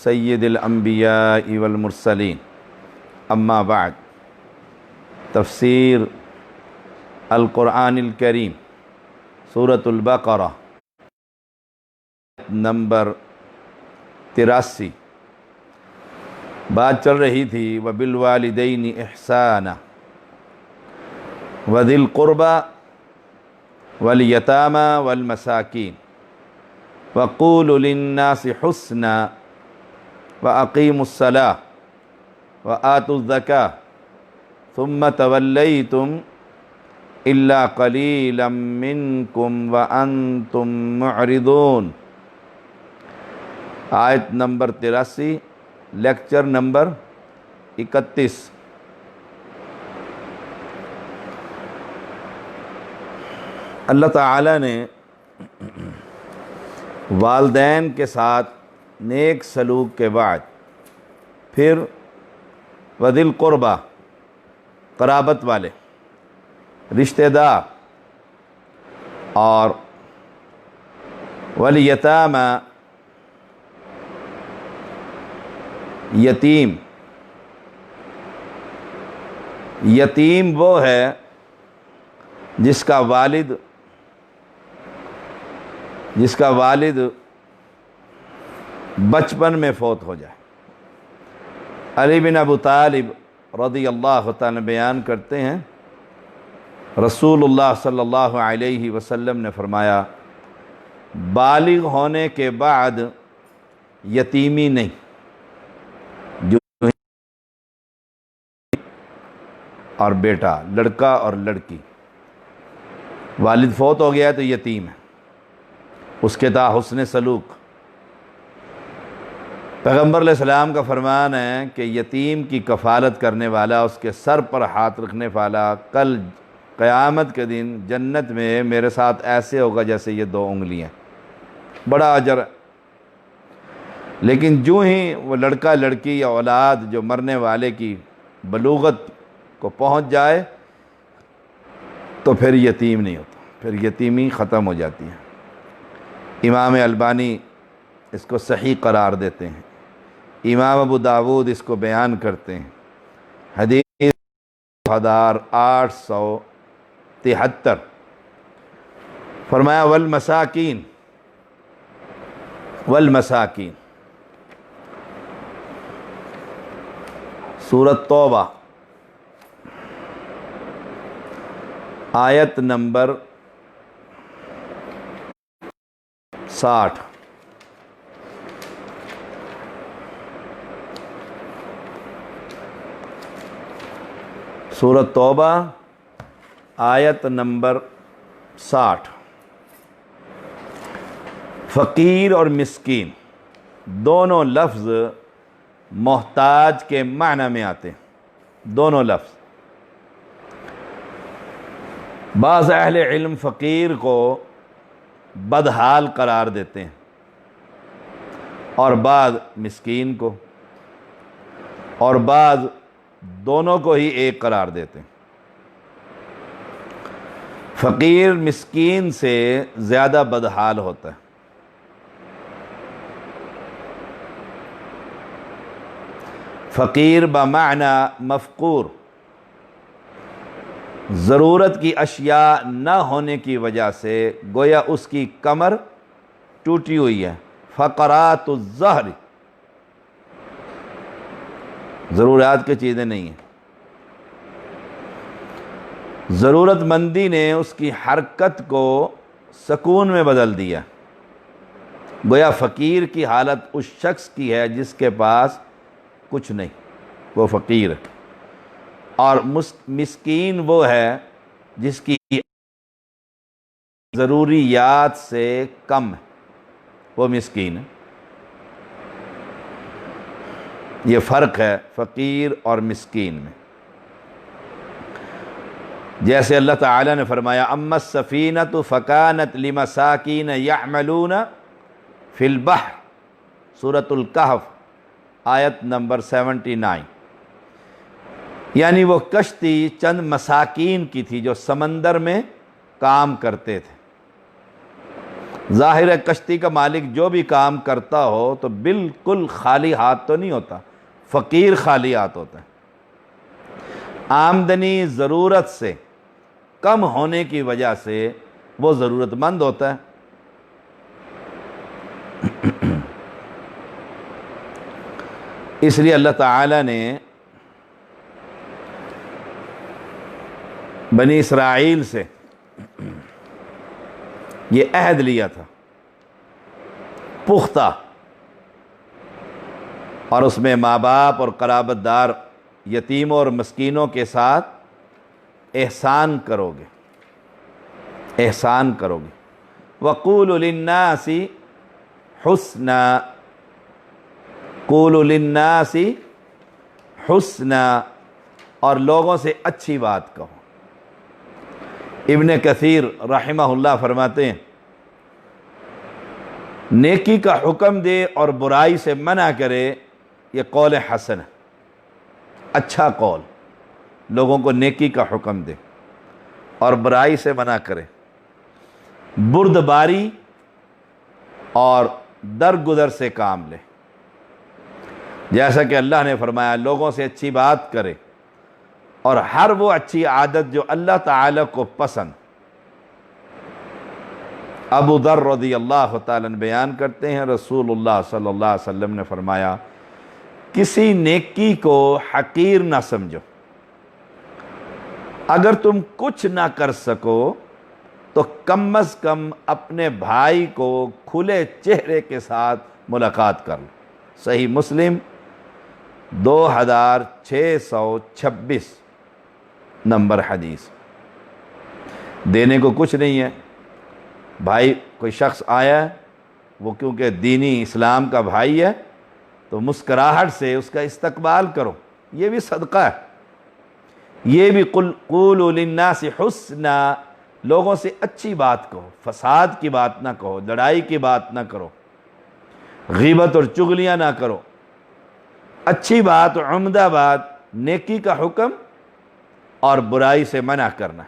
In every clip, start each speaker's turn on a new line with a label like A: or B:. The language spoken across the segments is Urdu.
A: سید الانبیاء والمرسلین اما بعد تفسیر القرآن الکریم سورۃ البقرہ نمبر 83 بات چل رہی تھی وبالوالدین احسانا وذی القربى والیتامى والمساکین وقولوا للناس حسنا وأقیموا الصلاة وآتوا الزکاة ثم تولیتم الا قلیلا منکم وانتم معرضون۔ آیت نمبر 83، لیکچر نمبر 31۔ اللہ تعالیٰ نے والدین کے ساتھ نیک سلوک کے بعد پھر وذی القربیٰ قرابت والے رشتہ دار اور والیتامى یتیم، یتیم وہ ہے جس کا والد بچپن میں فوت ہو جائے۔ علی بن ابو طالب رضی اللہ تعالیٰ بیان کرتے ہیں رسول اللہ صلی اللہ علیہ وسلم نے فرمایا بالغ ہونے کے بعد یتیمی نہیں، جو اور بیٹا لڑکا اور لڑکی والد فوت ہو گیا ہے تو یتیم ہے، اس کے تا حسن سلوک۔ پیغمبر علیہ السلام کا فرمان ہے کہ یتیم کی کفالت کرنے والا، اس کے سر پر ہاتھ رکھنے والا کل قیامت کے دن جنت میں میرے ساتھ ایسے ہوگا جیسے یہ 2 انگلیاں، بڑا اجر ہے۔ لیکن جو ہی وہ لڑکا لڑکی یا اولاد جو مرنے والے کی بلوغت کو پہنچ جائے تو پھر یتیم نہیں ہوتا، پھر یتیمی ختم ہو جاتی ہے۔ امام البانی اس کو صحیح قرار دیتے ہیں، امام ابو داود اس کو بیان کرتے ہیں، حدیث 1873۔ فرمایا والمساکین سورۃ توبہ آیت نمبر 60۔ سورۃ توبہ آیت نمبر 60۔ فقیر اور مسکین دونوں لفظ محتاج کے معنی میں آتے ہیں، دونوں لفظ۔ بعض اہل علم فقیر کو بدحال قرار دیتے ہیں اور بعض مسکین کو، اور بعض دونوں کو ہی ایک قرار دیتے ہیں۔ فقیر مسکین سے زیادہ بدحال ہوتا ہے۔ فقیر بمعنی مفقور، ضرورت کی اشیاء نہ ہونے کی وجہ سے گویا اس کی کمر ٹوٹی ہوئی ہے۔ فقرات الظہر، ضروریات کی چیزیں نہیں ہیں، ضرورت مندی نے اس کی حرکت کو سکون میں بدل دیا۔ گویا فقیر کی حالت اس شخص کی ہے جس کے پاس کچھ نہیں، وہ فقیر ہے، اور مسکین وہ ہے جس کی ضروریات سے کم ہے، وہ مسکین ہے۔ یہ فرق ہے فقیر اور مسکین میں۔ جیسے اللہ تعالیٰ نے فرمایا اما السفینۃ فکانت لمساکین یعملون فی البحر، سورۃ الکہف آیت نمبر 79۔ یعنی وہ کشتی چند مساکین کی تھی جو سمندر میں کام کرتے تھے، ظاہر ہے کشتی کا مالک جو بھی کام کرتا ہو تو بالکل خالی ہاتھ تو نہیں ہوتا، فقیر خالی ہاتھ ہوتا ہے۔ آمدنی ضرورت سے کم ہونے کی وجہ سے وہ ضرورت مند ہوتا ہے۔ اس لیے اللہ تعالیٰ نے بنی اسرائیل سے یہ عہد لیا تھا پختہ، اور اس میں ماں باپ اور قرابت دار، یتیموں اور مسکینوں کے ساتھ احسان کرو گے، احسان کرو گے۔ وَقُولُوا لِلنَّاسِ حُسْنًا، قُولُوا لِلنَّاسِ حُسْنًا، اور لوگوں سے اچھی بات کہو۔ ابن کثیر رحمہ اللہ فرماتے ہیں نیکی کا حکم دے اور برائی سے منع کرے، یہ قول حسن ہے، اچھا قول، لوگوں کو نیکی کا حکم دے اور برائی سے منع کرے، بردباری اور درگزر سے کام لے، جیسا کہ اللہ نے فرمایا لوگوں سے اچھی بات کرے، اور ہر وہ اچھی عادت جو اللہ تعالیٰ کو پسند۔ ابو ذر رضی اللہ تعالیٰ عنہ بیان کرتے ہیں رسول اللہ صلی اللہ علیہ وسلم نے فرمایا کسی نیکی کو حقیر نہ سمجھو، اگر تم کچھ نہ کر سکو تو کم از کم اپنے بھائی کو کھلے چہرے کے ساتھ ملاقات کر لو۔ صحیح مسلم 2626 نمبر حدیث۔ دینے کو کچھ نہیں ہے، بھائی کوئی شخص آیا ہے، وہ کیونکہ دینی اسلام کا بھائی ہے تو مسکراہٹ سے اس کا استقبال کرو، یہ بھی صدقہ ہے۔ یہ بھی قولوا للناس حسنا، لوگوں سے اچھی بات کہو، فساد کی بات نہ کہو، لڑائی کی بات نہ کرو، غیبت اور چغلیاں نہ کرو، اچھی بات، عمدہ بات، نیکی کا حکم اور برائی سے منع کرنا۔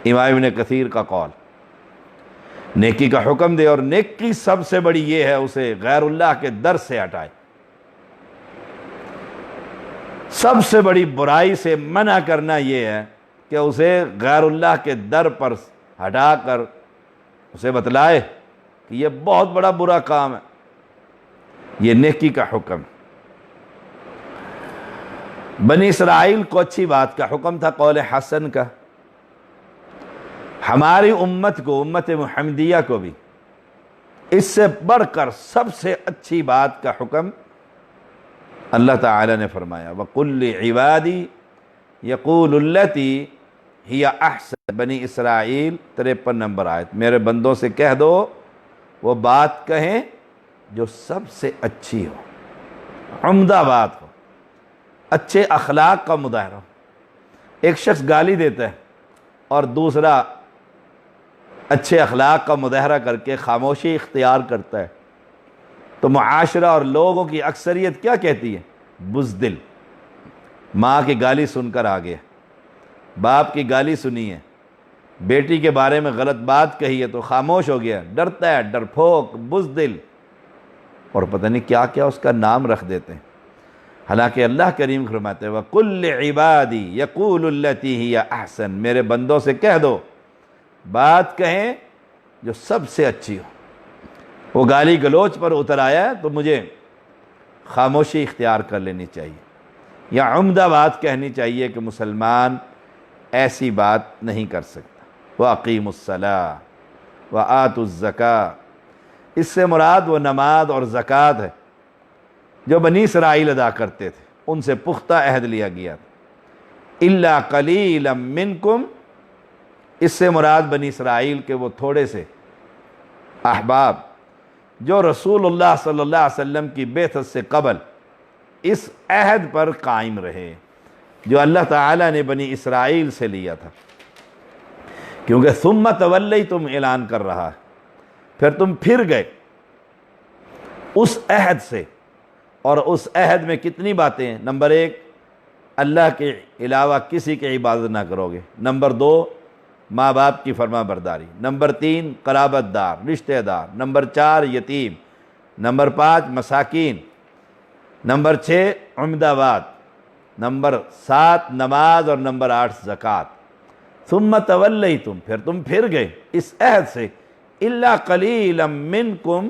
A: امام ابن کثیر کا قول، نیکی کا حکم دے، اور نیکی سب سے بڑی یہ ہے اسے غیر اللہ کے در سے ہٹائے، سب سے بڑی برائی سے منع کرنا یہ ہے کہ اسے غیر اللہ کے در پر ہٹا کر اسے بتلائے کہ یہ بہت بڑا برا کام ہے، یہ نیکی کا حکم۔ بنی اسرائیل کو اچھی بات کا حکم تھا، قول حسن کا۔ ہماری امت کو، امت محمدیہ کو بھی اس سے بڑھ کر سب سے اچھی بات کا حکم اللہ تعالی نے فرمایا وَقُلْ لِعِبَادِي يَقُولُ الَّتِي هِيَ أَحْسَنُ۔ بنی اسرائیل 53 نمبر آیت، میرے بندوں سے کہہ دو وہ بات کہیں جو سب سے اچھی ہو، عمدہ بات ہو، اچھے اخلاق کا مظاہرہ ہو۔ ایک شخص گالی دیتا ہے اور دوسرا اچھے اخلاق کا مظاہرہ کر کے خاموشی اختیار کرتا ہے تو معاشرہ اور لوگوں کی اکثریت کیا کہتی ہے؟ بزدل۔ ماں کی گالی سن کر آ گیا، باپ کی گالی سنی ہے، بیٹی کے بارے میں غلط بات کہی ہے تو خاموش ہو گیا، ڈرتا ہے، ڈرپھوک، بزدل، اور پتہ نہیں کیا کیا اس کا نام رکھ دیتے ہیں۔ حالانکہ اللہ کریم فرماتے ہیں وَقُلْ لِعِبَادِي يَقُولُ الَّتِي هِيَ أَحْسَنُ، میرے بندوں سے کہہ دو بات کہیں جو سب سے اچھی ہو۔ وہ گالی گلوچ پر اتر آیا ہے تو مجھے خاموشی اختیار کر لینی چاہیے، یا عمدہ بات کہنی چاہیے کہ مسلمان ایسی بات نہیں کر سکتا۔ وَأَقِيمُوا الصَّلَاةَ وَآتُوا الزَّكَاةَ، اس سے مراد وہ نماز اور زکوٰۃ ہے جو بنی اسرائیل ادا کرتے تھے، ان سے پختہ عہد لیا گیا تھا۔ إِلَّا قَلِيلًا مِّنْكُمْ، اس سے مراد بنی اسرائیل کے وہ تھوڑے سے احباب جو رسول اللہ صلی اللہ علیہ وسلم کی بعثت سے قبل اس عہد پر قائم رہے جو اللہ تعالیٰ نے بنی اسرائیل سے لیا تھا، کیونکہ ثم تولیتم اعلان کر رہا ہے، پھر تم پھر گئے اس عہد سے۔ اور اس عہد میں کتنی باتیں ہیں؟ نمبر 1، اللہ کے علاوہ کسی کی عبادت نہ کرو گے۔ نمبر 2، ماں باپ کی فرما برداری، نمبر 3 قرابت دار رشتہ دار، نمبر 4 یتیم، نمبر 5 مساکین، نمبر 6 عمدہ واد، نمبر 7 نماز، اور نمبر 8 زکوٰۃ۔ ثم تولیتم، پھر تم پھر گئے اس عہد سے، الا قلیلا منکم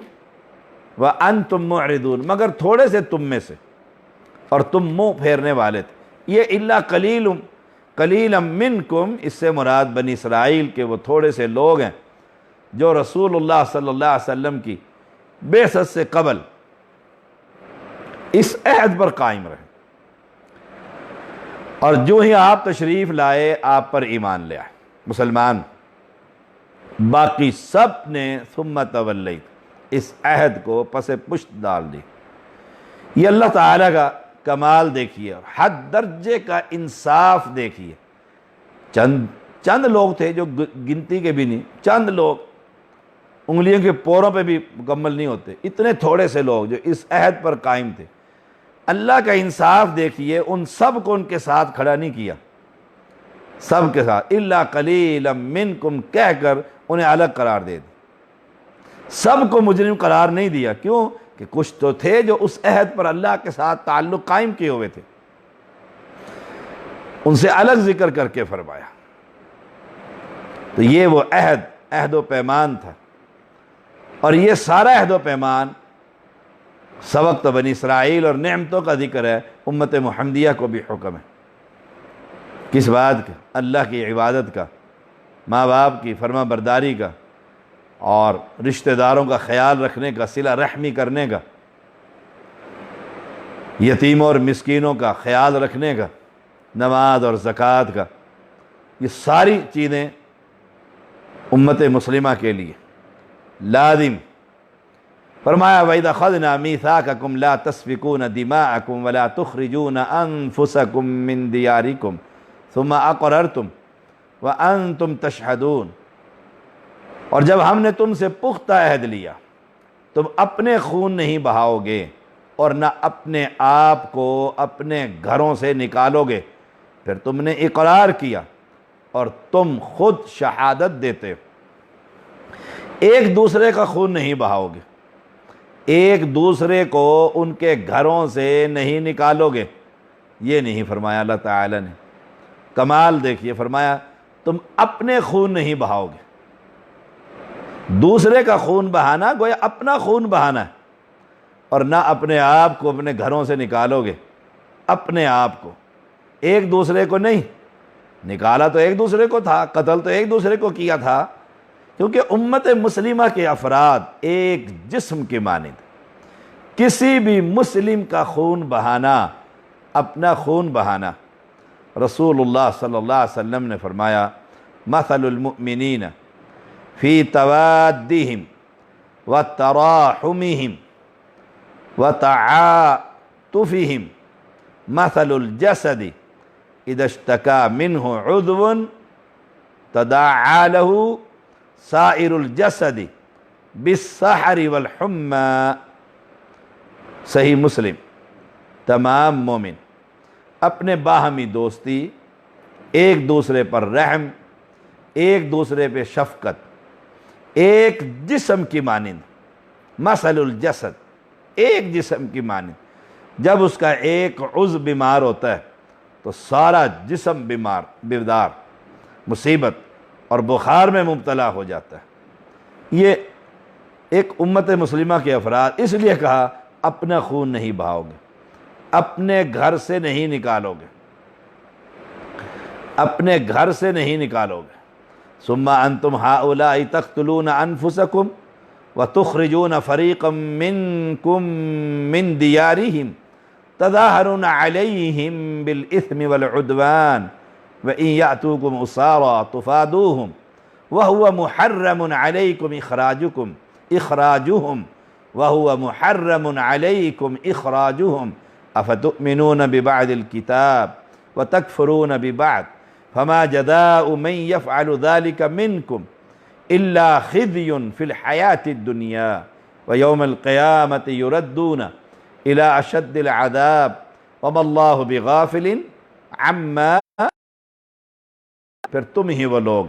A: وانتم معرضون، مگر تھوڑے سے تم میں سے اور تم منہ پھیرنے والے تھے۔ یہ الا قلیلا منکم، اس سے مراد بنی اسرائیل کے وہ تھوڑے سے لوگ ہیں جو رسول اللہ صلی اللہ علیہ وسلم کی بعثت سے قبل اس عہد پر قائم رہے، اور جو ہی آپ تشریف لائے آپ پر ایمان لے آئے مسلمان۔ باقی سب نے ثم تولیت، اس عہد کو پس پشت ڈال دی۔ یہ اللہ تعالیٰ کا کمال دیکھیے، حد درجے کا انصاف دیکھیے۔ چند لوگ تھے جو گنتی کے بھی نہیں، چند لوگ انگلیوں کے پوروں پہ بھی مکمل نہیں ہوتے، اتنے تھوڑے سے لوگ جو اس عہد پر قائم تھے۔ اللہ کا انصاف دیکھیے، ان سب کو ان کے ساتھ کھڑا نہیں کیا، سب کے ساتھ الا قلیلا منکم کہہ کر انہیں الگ قرار دے دی، سب کو مجرم قرار نہیں دیا۔ کیوں؟ کہ کچھ تو تھے جو اس عہد پر اللہ کے ساتھ تعلق قائم کیے ہوئے تھے، ان سے الگ ذکر کر کے فرمایا۔ تو یہ وہ عہد و پیمان تھا، اور یہ سارا عہد و پیمان سبق تو بنی اسرائیل اور نعمتوں کا ذکر ہے، امت محمدیہ کو بھی حکم ہے کس بات کا؟ اللہ کی عبادت کا، ماں باپ کی فرما برداری کا، اور رشتہ داروں کا خیال رکھنے کا، صلہ رحمی کرنے کا، یتیموں اور مسکینوں کا خیال رکھنے کا، نماز اور زکوٰۃ کا۔ یہ ساری چیزیں امت مسلمہ کے لیے لازم۔ فرمایا وَإِذَا أَخَذْنَا مِيثَاقَكُمْ لَا تَسْفِكُونَ دِمَاءَكُمْ وَلَا تُخْرِجُونَ أَنفُسَكُمْ مِنْ دِيَارِكُمْ ثُمَّ أَقْرَرْتُمْ وَأَنْتُمْ تَشْهَدُونَ، اور جب ہم نے تم سے پختہ عہد لیا، تم اپنے خون نہیں بہاؤ گے اور نہ اپنے آپ کو اپنے گھروں سے نکالو گے، پھر تم نے اقرار کیا اور تم خود شہادت دیتے ہو۔ ایک دوسرے کا خون نہیں بہاؤ گے، ایک دوسرے کو ان کے گھروں سے نہیں نکالو گے، یہ نہیں فرمایا اللہ تعالی نے۔ کمال دیکھیے، فرمایا تم اپنے خون نہیں بہاؤ گے۔ دوسرے کا خون بہانا گویا اپنا خون بہانا ہے، اور نہ اپنے آپ کو اپنے گھروں سے نکالو گے، اپنے آپ کو، ایک دوسرے کو نہیں۔ نکالا تو ایک دوسرے کو تھا، قتل تو ایک دوسرے کو کیا تھا، کیونکہ امت مسلمہ کے افراد ایک جسم کے مانند، کسی بھی مسلم کا خون بہانا اپنا خون بہانا۔ رسول اللہ صلی اللہ علیہ وسلم نے فرمایا مثل المؤمنین فی توادہم وتراحمہم وتعاطفہم مثل الجسد اذا اشتکا منہ عضو تداعی لہ سائر الجسد بالسحر والحمى۔ صحیح مسلم۔ تمام مومن اپنے باہمی دوستی، ایک دوسرے پر رحم، ایک دوسرے پہ شفقت، ایک جسم کی مانند، مثل الجسد، ایک جسم کی مانند۔ جب اس کا ایک عضو بیمار ہوتا ہے تو سارا جسم بیمار، مصیبت اور بخار میں مبتلا ہو جاتا ہے۔ یہ ایک امت مسلمہ کے افراد، اس لیے کہا اپنا خون نہیں بہاؤ گے، اپنے گھر سے نہیں نکالو گے، اپنے گھر سے نہیں نکالو گے۔ ثم انتم ہؤلاء تقتلون انفسکم وتخرجون فریقا منکم من دیارہم تظاہرون علیہم بالاثم والعدوان وإن يأتوكم أسارى تفادوهم وهو محرم عليكم إخراجهم وهو محرم عليكم إخراجهم أفتؤمنون ببعض الكتاب وتكفرون ببعض فما جزاء من يفعل ذلك منكم إلا خزي في الحياة الدنيا ويوم القيامة يردون إلى أشد العذاب وما الله بغافل عما۔ پھر تم ہی وہ لوگ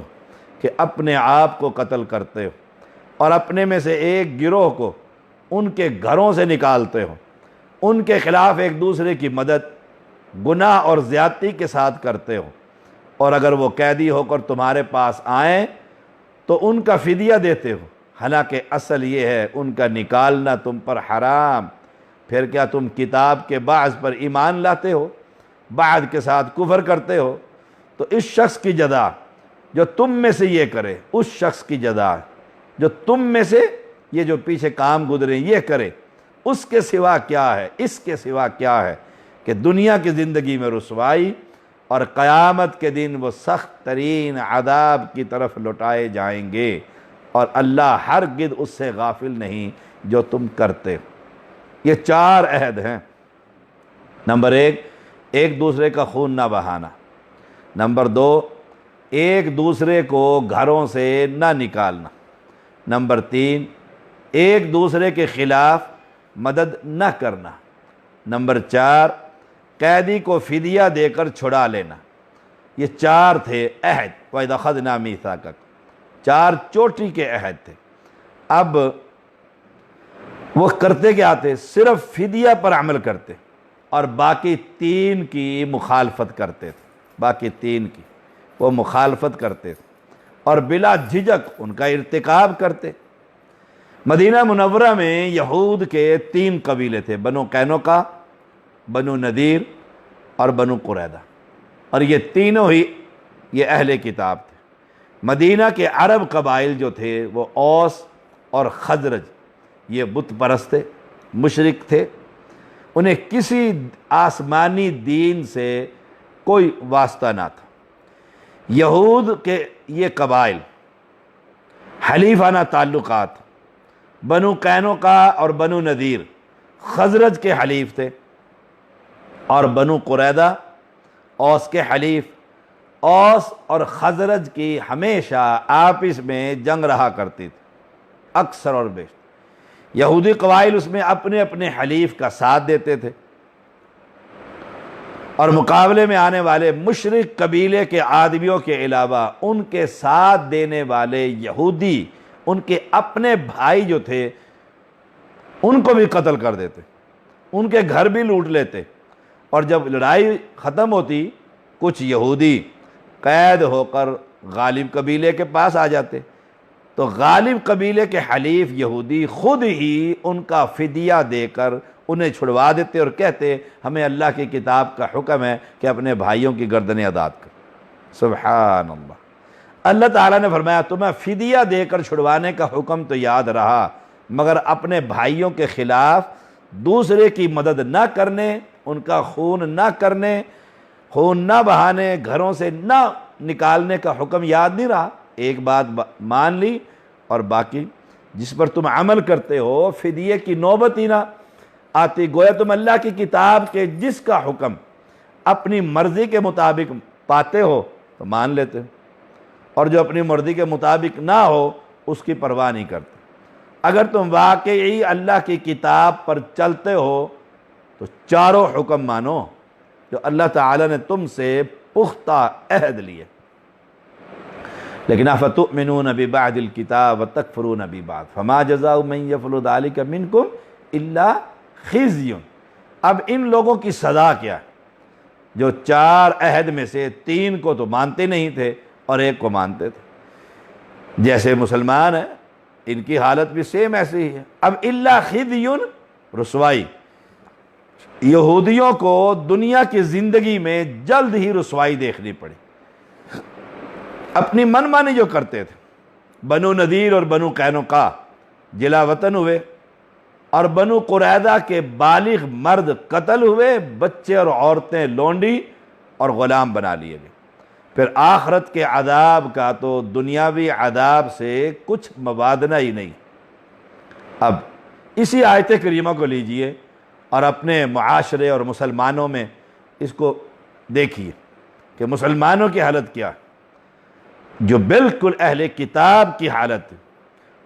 A: کہ اپنے آپ کو قتل کرتے ہو اور اپنے میں سے ایک گروہ کو ان کے گھروں سے نکالتے ہو، ان کے خلاف ایک دوسرے کی مدد گناہ اور زیادتی کے ساتھ کرتے ہو، اور اگر وہ قیدی ہو کر تمہارے پاس آئیں تو ان کا فدیہ دیتے ہو، حالانکہ اصل یہ ہے ان کا نکالنا تم پر حرام۔ پھر کیا تم کتاب کے بعض پر ایمان لاتے ہو، بعض کے ساتھ کفر کرتے ہو؟ تو اس شخص کی جزا جو تم میں سے یہ کرے، اس شخص کی جزا جو تم میں سے یہ جو پیچھے کام گزرے یہ کرے، اس کے سوا کیا ہے، اس کے سوا کیا ہے کہ دنیا کی زندگی میں رسوائی اور قیامت کے دن وہ سخت ترین عذاب کی طرف لوٹائے جائیں گے، اور اللہ ہرگز اس سے غافل نہیں جو تم کرتے ہو۔ یہ 4 عہد ہیں۔ نمبر 1، ایک دوسرے کا خون نہ بہانا۔ نمبر 2، ایک دوسرے کو گھروں سے نہ نکالنا۔ نمبر 3، ایک دوسرے کے خلاف مدد نہ کرنا۔ نمبر 4، قیدی کو فدیہ دے کر چھڑا لینا۔ یہ 4 تھے عہد، وَإِذْ أَخَذْنَا مِيثَاقَكُمْ، 4 چوٹی کے عہد تھے۔ اب وہ کرتے کیا تھے؟ صرف فدیہ پر عمل کرتے اور باقی 3 کی مخالفت کرتے تھے، باقی 3 کی وہ مخالفت کرتے تھے اور بلا جھجک ان کا ارتکاب کرتے۔ مدینہ منورہ میں یہود کے 3 قبیلے تھے، بنو قینوقا، بنو نذیر اور بنو قریظہ، اور یہ تینوں ہی یہ اہل کتاب تھے۔ مدینہ کے عرب قبائل جو تھے وہ اوس اور خزرج، یہ بت پرست تھے، مشرک تھے، انہیں کسی آسمانی دین سے کوئی واسطہ نہ تھا۔ یہود کے یہ قبائل حلیفانہ تعلقات، بنو قینوقا اور بنو نذیر خزرج کے حلیف تھے، اور بنو قریظہ اوس کے حلیف۔ اوس اور خزرج کی ہمیشہ آپس میں جنگ رہا کرتی تھی، اکثر اور بیشتر۔ یہودی قبائل اس میں اپنے اپنے حلیف کا ساتھ دیتے تھے، اور مقابلے میں آنے والے مشرک قبیلے کے آدمیوں کے علاوہ ان کے ساتھ دینے والے یہودی ان کے اپنے بھائی جو تھے ان کو بھی قتل کر دیتے، ان کے گھر بھی لوٹ لیتے، اور جب لڑائی ختم ہوتی کچھ یہودی قید ہو کر غالب قبیلے کے پاس آ جاتے، تو غالب قبیلے کے حلیف یہودی خود ہی ان کا فدیہ دے کر انہیں چھڑوا دیتے اور کہتے ہمیں اللہ کی کتاب کا حکم ہے کہ اپنے بھائیوں کی گردنیں ادا کر۔ سبحان اللہ۔ اللہ تعالیٰ نے فرمایا تمہیں فدیہ دے کر چھڑوانے کا حکم تو یاد رہا، مگر اپنے بھائیوں کے خلاف دوسرے کی مدد نہ کرنے، ان کا خون نہ کرنے، خون نہ بہانے، گھروں سے نہ نکالنے کا حکم یاد نہیں رہا۔ ایک بات مان لی اور باقی جس پر تم عمل کرتے ہو فدیے کی نوبت ہی نہ آتی۔ گویا تم اللہ کی کتاب کے جس کا حکم اپنی مرضی کے مطابق پاتے ہو تو مان لیتے ہو، اور جو اپنی مرضی کے مطابق نہ ہو اس کی پرواہ نہیں کرتے۔ اگر تم واقعی اللہ کی کتاب پر چلتے ہو تو 4 حکم مانو جو اللہ تعالیٰ نے تم سے پختہ عہد لیے۔ لیکن افتؤمنون ببعض الکتاب وتکفرون ببعض فما جزاء من یفعل ذلک منکم الا خزی۔ اب ان لوگوں کی سزا کیا ہے جو 4 عہد میں سے 3 کو تو مانتے نہیں تھے اور 1 کو مانتے تھے؟ جیسے مسلمان ہیں ان کی حالت بھی سیم ایسی ہی ہے۔ اب الا خزی، رسوائی۔ یہودیوں کو دنیا کی زندگی میں جلد ہی رسوائی دیکھنی پڑی، اپنی من مانی جو کرتے تھے۔ بنو نذیر اور بنو قینوقا جلا وطن ہوئے، اور بنو قریظہ کے بالغ مرد قتل ہوئے، بچے اور عورتیں لونڈی اور غلام بنا لیے گئے۔ پھر آخرت کے عذاب کا تو دنیاوی عذاب سے کچھ موازنہ ہی نہیں۔ اب اسی آیت کریمہ کو لیجئے اور اپنے معاشرے اور مسلمانوں میں اس کو دیکھیے کہ مسلمانوں کی حالت کیا ہے، جو بالکل اہل کتاب کی حالت۔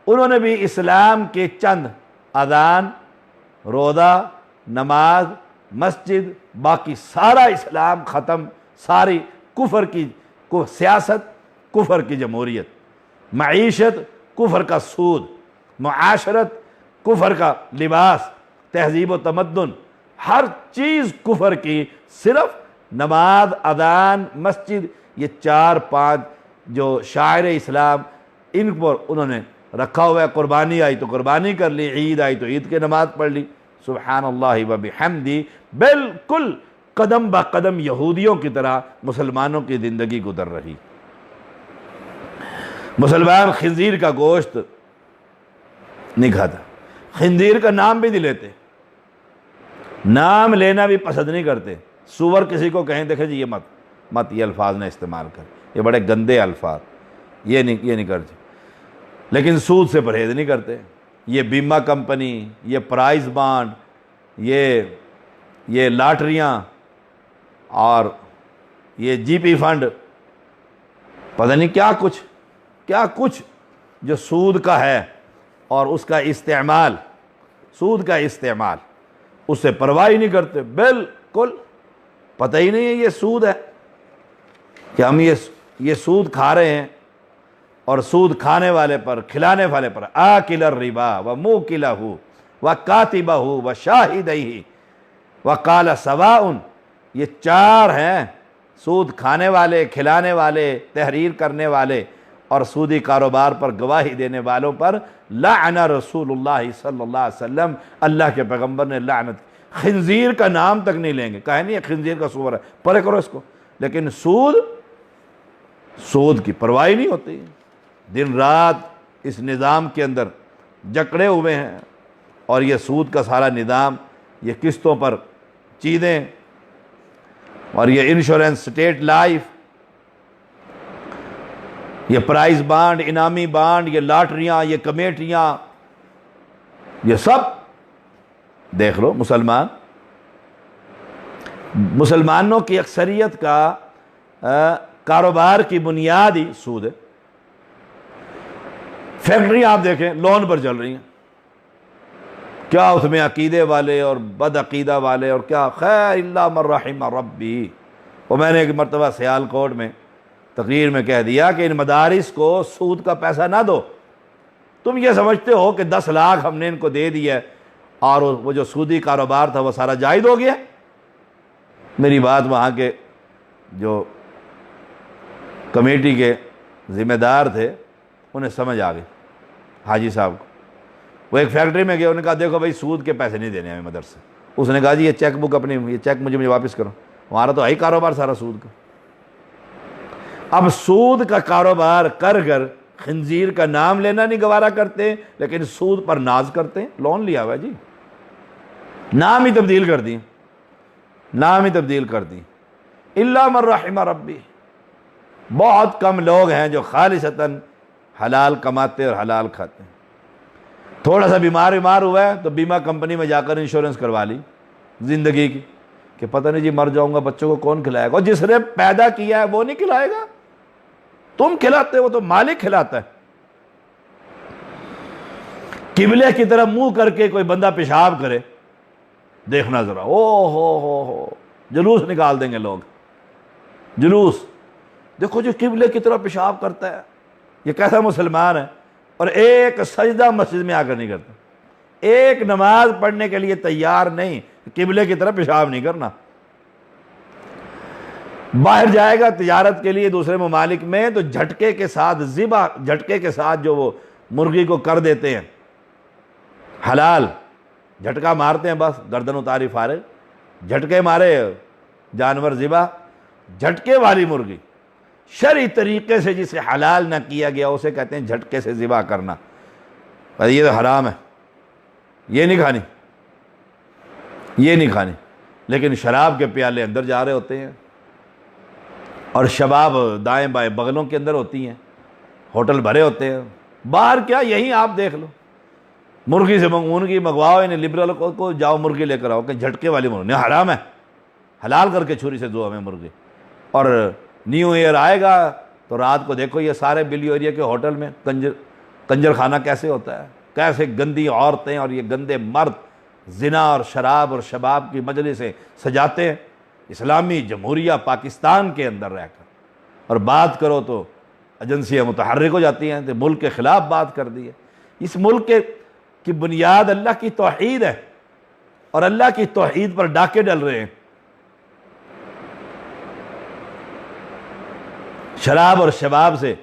A: انہوں نے بھی اسلام کے چند اذان، روزہ، نماز، مسجد، باقی سارا اسلام ختم، ساری کفر کی سیاست، کفر کی جمہوریت۔ معیشت کفر کا سود، معاشرت کفر کا لباس، تہذیب و تمدن، ہر چیز کفر کی، صرف نماز، اذان، مسجد، یہ 4-5 جو شاعر اسلام ان پر انہوں نے رکھا ہوا ہے۔ قربانی آئی تو قربانی کر لی، عید آئی تو عید کی نماز پڑھ لی، سبحان اللہ و بحمدی، بالکل قدم با قدم یہودیوں کی طرح مسلمانوں کی زندگی گزر رہی۔ مسلمان خنزیر کا گوشت نہیں کھاتا، خنزیر کا نام بھی نہیں لیتے، نام لینا بھی پسند نہیں کرتے۔ سور کسی کو کہیں دیکھیں جی یہ مت یہ الفاظ نہ استعمال کر، یہ بڑے گندے الفاظ، یہ نہیں کرتے۔ لیکن سود سے پرہیز نہیں کرتے۔ یہ بیمہ کمپنی، یہ پرائز بانڈ، یہ لاٹریاں اور یہ جی پی فنڈ، پتہ نہیں کیا کچھ جو سود کا ہے، اور اس کا استعمال، سود کا استعمال، اس سے پرواہ ہی نہیں کرتے، بالکل پتہ ہی نہیں ہے یہ سود ہے کہ ہم یہ سود کھا رہے ہیں، اور سود کھانے والے پر، کھلانے والے پر آکل الربا و موکلہ و کاتبہ و شاہدیہ وقال سواء، یہ 4 ہیں، سود کھانے والے، کھلانے والے، تحریر کرنے والے اور سودی کاروبار پر گواہی دینے والوں پر لعن رسول اللہ صلی اللہ علیہ وسلم، اللہ کے پیغمبر نے لعنت۔ خنزیر کا نام تک نہیں لیں گے، کہیں نہیں خنزیر کا سور ہے، پرے کرو اس کو، لیکن سود کی پرواہ نہیں ہوتی، دن رات اس نظام کے اندر جکڑے ہوئے ہیں، اور یہ سود کا سارا نظام، یہ قسطوں پر چیزیں، اور یہ انشورنس، سٹیٹ لائف، یہ پرائز بانڈ، انعامی بانڈ، یہ لاٹریاں، یہ کمیٹیاں، یہ سب دیکھ لو۔ مسلمانوں کی اکثریت کا کاروبار کی بنیاد ہی سود ہے۔ فیکٹری آپ دیکھیں لون پر چل رہی ہیں، کیا اس میں عقیدے والے اور بد عقیدہ والے، اور کیا خیر الا من رحم ربی۔ اور میں نے ایک مرتبہ سیالکوٹ میں تقریر میں کہہ دیا کہ ان مدارس کو سود کا پیسہ نہ دو، تم یہ سمجھتے ہو کہ 10 لاکھ ہم نے ان کو دے دیا اور وہ جو سودی کاروبار تھا وہ سارا جائز ہو گیا۔ میری بات وہاں کے جو کمیٹی کے ذمہ دار تھے انہیں سمجھ آ گئی، حاجی صاحب کو۔ وہ ایک فیکٹری میں گئے، انہوں نے کہا دیکھو بھائی سود کے پیسے نہیں دینے ہمیں مدرسے۔ اس نے کہا جی یہ چیک بک اپنی، یہ چیک مجھے واپس کرو، ہمارا تو ہے ہی کاروبار سارا سود کا۔ اب سود کا کاروبار کر کر خنزیر کا نام لینا نہیں گوارا کرتے، لیکن سود پر ناز کرتے ہیں۔ لون لیا ہوا ہے جی، نام ہی تبدیل کر دی، نام ہی تبدیل کر دی۔ الا من رحم ربی، بہت کم لوگ ہیں جو خالصتاً حلال کماتے اور حلال کھاتے ہیں۔ تھوڑا سا بیمار ہوا ہے تو بیمہ کمپنی میں جا کر انشورنس کروا لی زندگی کی، کہ پتہ نہیں جی مر جاؤں گا، بچوں کو کون کھلائے گا؟ اور جس نے پیدا کیا ہے وہ نہیں کھلائے گا، تم کھلاتے ہو، تو مالک کھلاتا ہے۔ قبلے کی طرف منہ کر کے کوئی بندہ پیشاب کرے، دیکھنا ذرا، ہو جلوس نکال دیں گے لوگ، جلوس، دیکھو جو قبلے کی طرف پیشاب کرتا ہے یہ کیسا مسلمان ہے، اور ایک سجدہ مسجد میں آ کر نہیں کرتا، ایک نماز پڑھنے کے لیے تیار نہیں، قبلے کی طرف پیشاب نہیں کرنا۔ باہر جائے گا تجارت کے لیے دوسرے ممالک میں تو جھٹکے کے ساتھ ذبح، جھٹکے کے ساتھ جو وہ مرغی کو کر دیتے ہیں حلال، جھٹکا مارتے ہیں، بس گردن اتاری فارغ، جھٹکے مارے جانور ذبح، جھٹکے والی مرغی شرعی طریقے سے جسے حلال نہ کیا گیا اسے کہتے ہیں جھٹکے سے ذبح کرنا، یہ تو حرام ہے، یہ نہیں کھانی، یہ نہیں کھانی۔ لیکن شراب کے پیالے اندر جا رہے ہوتے ہیں، اور شباب دائیں بائیں بغلوں کے اندر ہوتی ہیں، ہوٹل بھرے ہوتے ہیں، باہر کیا یہیں آپ دیکھ لو، مرغی سے مرغی منگواؤ، انہیں لبرل کو جاؤ مرغی لے کر آؤ، کہ جھٹکے والی مرغی نہیں، حرام ہے، حلال کر کے چھری سے دو ہمیں مرغی۔ اور نیو ایئر آئے گا تو رات کو دیکھو یہ سارے بلیو ایریا کے ہوٹل میں کنجر خانہ کیسے ہوتا ہے، کیسے گندی عورتیں اور یہ گندے مرد زنا اور شراب اور شباب کی مجلسیں سجاتے ہیں اسلامی جمہوریہ پاکستان کے اندر رہ کر، اور بات کرو تو ایجنسیاں متحرک ہو جاتی ہیں تو ملک کے خلاف بات کر دی ہے۔ اس ملک کی بنیاد اللہ کی توحید ہے، اور اللہ کی توحید پر ڈاکے ڈل رہے ہیں۔ شراب اور شباب سے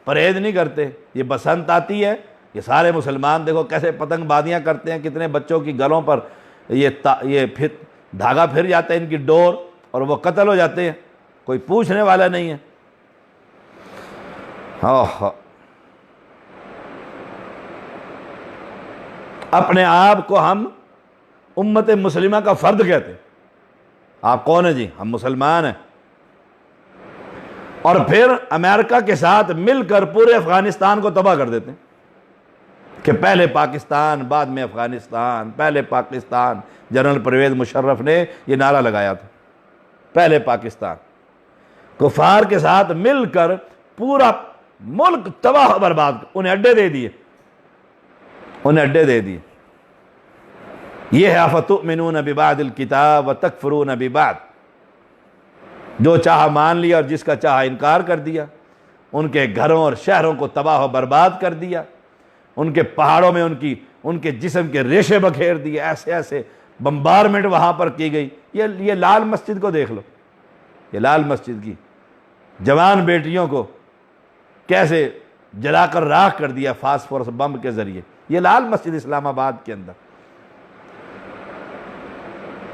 A: پرہیز نہیں کرتے۔ یہ بسنت آتی ہے، یہ سارے مسلمان دیکھو کیسے پتنگ بازیاں کرتے ہیں، کتنے بچوں کی گلوں پر یہ پھر دھاگا پھر جاتا ہے ان کی ڈور، اور وہ قتل ہو جاتے ہیں، کوئی پوچھنے والا نہیں ہے۔ اپنے آپ کو ہم امت مسلمہ کا فرد کہتے ہیں۔ آپ کون ہیں جی؟ ہم مسلمان ہیں۔ اور پھر امریکہ کے ساتھ مل کر پورے افغانستان کو تباہ کر دیتے ہیں کہ پہلے پاکستان بعد میں افغانستان، پہلے پاکستان۔ جنرل پرویز مشرف نے یہ نعرہ لگایا تھا، پہلے پاکستان۔ کفار کے ساتھ مل کر پورا ملک تباہ و برباد، انہیں اڈے دے دیے، انہیں اڈے دے دیے۔ یہ ہے افتؤمنون ببعض الکتاب وتکفرون ببعض، جو چاہا مان لیا اور جس کا چاہا انکار کر دیا، ان کے گھروں اور شہروں کو تباہ و برباد کر دیا، ان کے پہاڑوں میں ان کے جسم کے ریشے بکھیر دیے، ایسے ایسے بمبارمنٹ وہاں پر کی گئی۔ یہ لال مسجد کو دیکھ لو، یہ لال مسجد کی جوان بیٹیوں کو کیسے جلا کر راکھ کر دیا فاسفورس بم کے ذریعے، یہ لال مسجد اسلام آباد کے اندر۔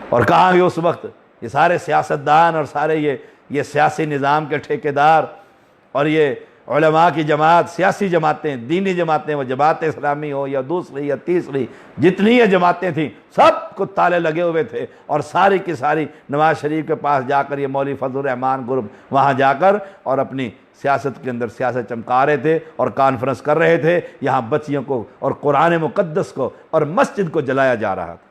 A: اور کہاں گے اس وقت یہ سارے سیاستدان اور سارے یہ سیاسی نظام کے ٹھیکیدار اور یہ علماء کی جماعت، سیاسی جماعتیں، دینی جماعتیں، وہ جماعت اسلامی ہو یا دوسری یا تیسری، جتنی یہ جماعتیں تھیں سب کو تالے لگے ہوئے تھے، اور ساری کی ساری نواز شریف کے پاس جا کر یہ مولوی فضل الرحمان گروپ وہاں جا کر اور اپنی سیاست کے اندر سیاست چمکا رہے تھے اور کانفرنس کر رہے تھے۔ یہاں بچیوں کو اور قرآن مقدس کو اور مسجد کو جلایا جا رہا تھا۔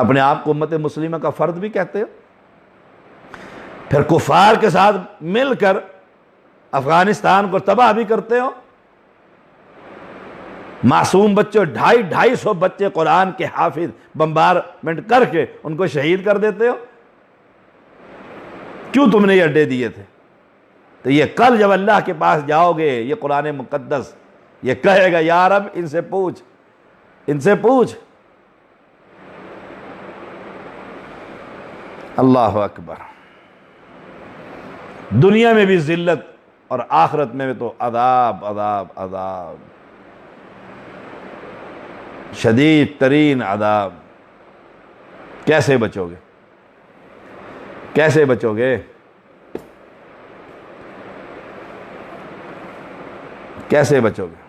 A: اپنے آپ کو امت مسلمہ کا فرد بھی کہتے ہو، پھر کفار کے ساتھ مل کر افغانستان کو تباہ بھی کرتے ہو۔ معصوم بچوں 250 بچے قرآن کے حافظ بمبارمنٹ کر کے ان کو شہید کر دیتے ہو۔ کیوں تم نے یہ اڈے دیے تھے؟ تو یہ کل جب اللہ کے پاس جاؤ گے، یہ قرآن مقدس یہ کہے گا یا رب ان سے پوچھ، ان سے پوچھ۔ اللہ اکبر۔ دنیا میں بھی ذلت اور آخرت میں تو عذاب عذاب عذاب، شدید ترین عذاب۔ کیسے بچو گے؟ کیسے بچو گے؟ کیسے بچو گے؟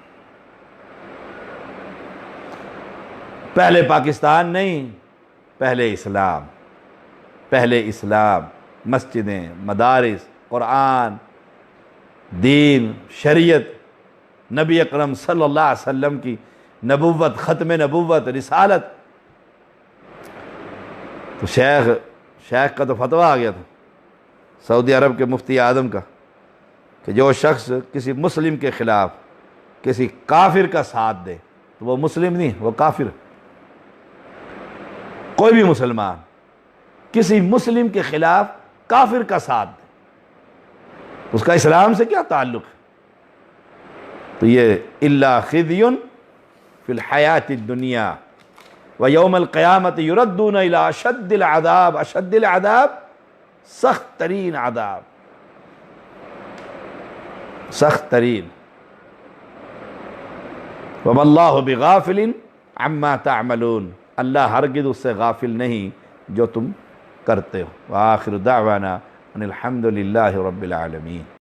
A: پہلے پاکستان نہیں، پہلے اسلام، پہلے اسلام، مسجدیں، مدارس، قرآن، دین، شریعت، نبی اکرم صلی اللہ علیہ وسلم کی نبوت، ختم نبوت، رسالت۔ تو شیخ کا تو فتویٰ آ گیا تھا سعودی عرب کے مفتی اعظم کا کہ جو شخص کسی مسلم کے خلاف کسی کافر کا ساتھ دے تو وہ مسلم نہیں، وہ کافر۔ کوئی بھی مسلمان کسی مسلم کے خلاف کافر کا ساتھ دے، اس کا اسلام سے کیا تعلق ہے؟ تو یہ الا خزی فی الحیات الدنیا ویوم القیامت یردون الی اشد العذاب، اشد العذاب سخت ترین عذاب، سخت ترین۔ وما اللہ بغافل عما تعملون، اللہ ہرگز اس سے غافل نہیں جو تم کرتے ہو۔ وآخر دعوانا ان الحمد للہ رب العالمین۔